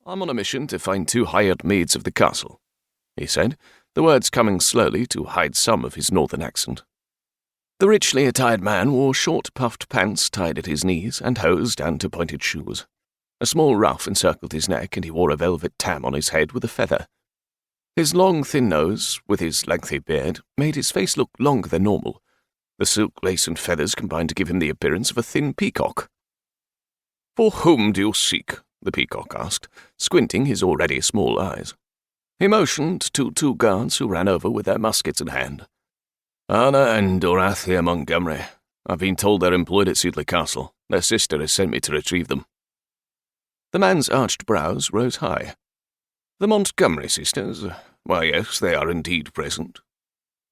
I'm on a mission to find 2 hired maids of the castle," he said, the words coming slowly to hide some of his northern accent. The richly attired man wore short puffed pants tied at his knees and hose down to pointed shoes. A small ruff encircled his neck, and he wore a velvet tam on his head with a feather. His long, thin nose, with his lengthy beard, made his face look longer than normal. The silk, lace, and feathers combined to give him the appearance of a thin peacock. "For whom do you seek?" the peacock asked, squinting his already small eyes. He motioned to 2 guards who ran over with their muskets in hand. "Anna and Dorothea Montgomery. I've been told they're employed at Sudeley Castle. Their sister has sent me to retrieve them." The man's arched brows rose high. "The Montgomery sisters? Why, yes, they are indeed present."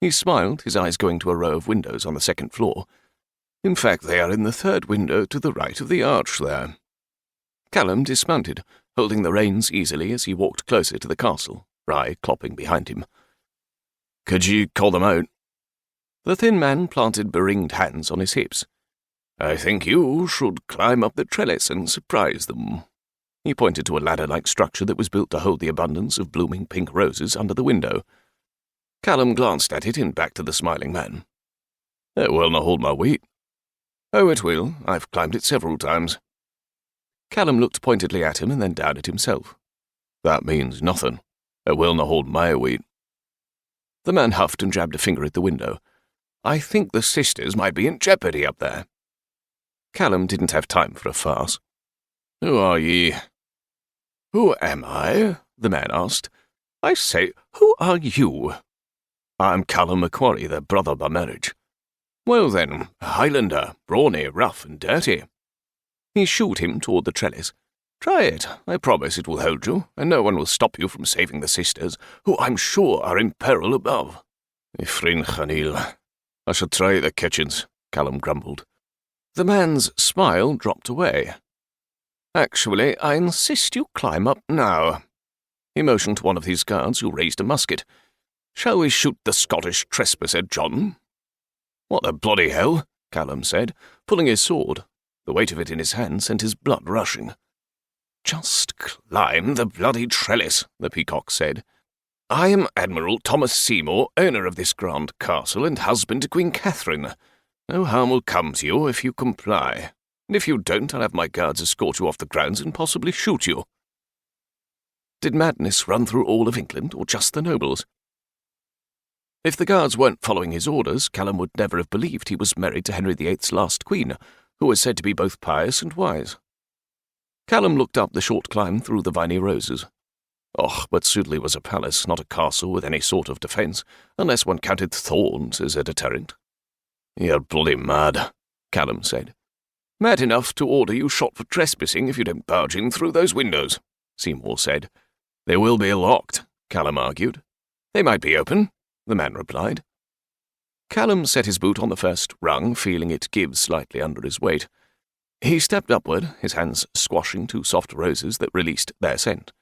He smiled, his eyes going to a row of windows on the 2nd floor. "In fact, they are in the 3rd window to the right of the arch there." Callum dismounted, holding the reins easily as he walked closer to the castle, Rye clopping behind him. "Could you call them out?" The thin man planted beringed hands on his hips. "I think you should climb up the trellis and surprise them." He pointed to a ladder-like structure that was built to hold the abundance of blooming pink roses under the window. Callum glanced at it and back to the smiling man. "It will not hold my weight." "Oh, it will. I've climbed it several times." Callum looked pointedly at him and then down at himself. "That means nothing. It will not hold my weight." The man huffed and jabbed a finger at the window. "I think the sisters might be in jeopardy up there." Callum didn't have time for a farce. "Who are ye?" "Who am I?" the man asked. "I say, who are you?" "I'm Callum Macquarie, their brother by marriage." "Well then, a Highlander, brawny, rough and dirty." He shooed him toward the trellis. "Try it. I promise it will hold you, and no one will stop you from saving the sisters, who I'm sure are in peril above." "Ifrin Khanil. I shall try the kitchens," Callum grumbled. The man's smile dropped away. "Actually, I insist you climb up now." He motioned to one of his guards, who raised a musket. "Shall we shoot the Scottish trespasser, John?" "What the bloody hell?" Callum said, pulling his sword. The weight of it in his hand sent his blood rushing. "Just climb the bloody trellis," the peacock said. "I am Admiral Thomas Seymour, owner of this grand castle and husband to Queen Catherine. No harm will come to you if you comply. And if you don't, I'll have my guards escort you off the grounds and possibly shoot you." Did madness run through all of England, or just the nobles? If the guards weren't following his orders, Callum would never have believed he was married to Henry VIII's last queen, who was said to be both pious and wise. Callum looked up the short climb through the viney roses. Oh, but Sudeley was a palace, not a castle with any sort of defence, unless one counted thorns as a deterrent. "You're bloody mad," Callum said. "Mad enough to order you shot for trespassing if you don't barge in through those windows," Seymour said. "They will be locked," Callum argued. "They might be open," the man replied. Callum set his boot on the first rung, feeling it give slightly under his weight. He stepped upward, his hands squashing 2 soft roses that released their scent.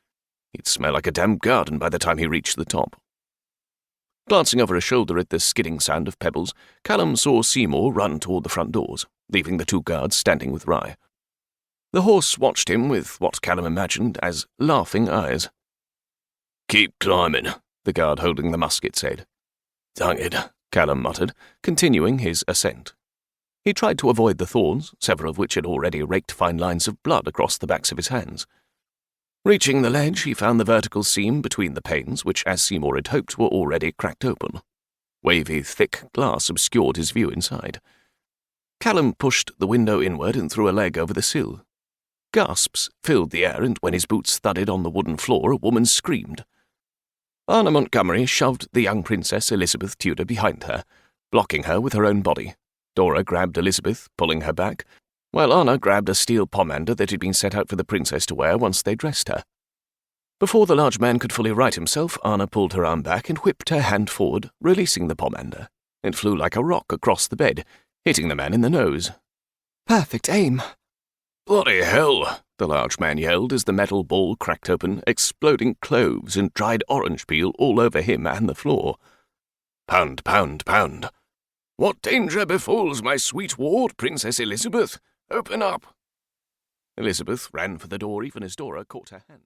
He'd smell like a damn garden by the time he reached the top. Glancing over his shoulder at the skidding sound of pebbles, Callum saw Seymour run toward the front doors, leaving the 2 guards standing with Rye. The horse watched him with what Callum imagined as laughing eyes. "Keep climbing," the guard holding the musket said. "Dang it," Callum muttered, continuing his ascent. He tried to avoid the thorns, several of which had already raked fine lines of blood across the backs of his hands. Reaching the ledge, he found the vertical seam between the panes, which, as Seymour had hoped, were already cracked open. Wavy, thick glass obscured his view inside. Callum pushed the window inward and threw a leg over the sill. Gasps filled the air, and when his boots thudded on the wooden floor, a woman screamed. Anna Montgomery shoved the young Princess Elizabeth Tudor behind her, blocking her with her own body. Dora grabbed Elizabeth, pulling her back, while Anna grabbed a steel pomander that had been set out for the princess to wear once they dressed her. Before the large man could fully right himself, Anna pulled her arm back and whipped her hand forward, releasing the pomander. It flew like a rock across the bed, hitting the man in the nose. "Perfect aim." "Bloody hell," the large man yelled as the metal ball cracked open, exploding cloves and dried orange peel all over him and the floor. "Pound, pound, pound. What danger befalls my sweet ward, Princess Elizabeth? Open up." Elizabeth ran for the door even as Dora caught her hand.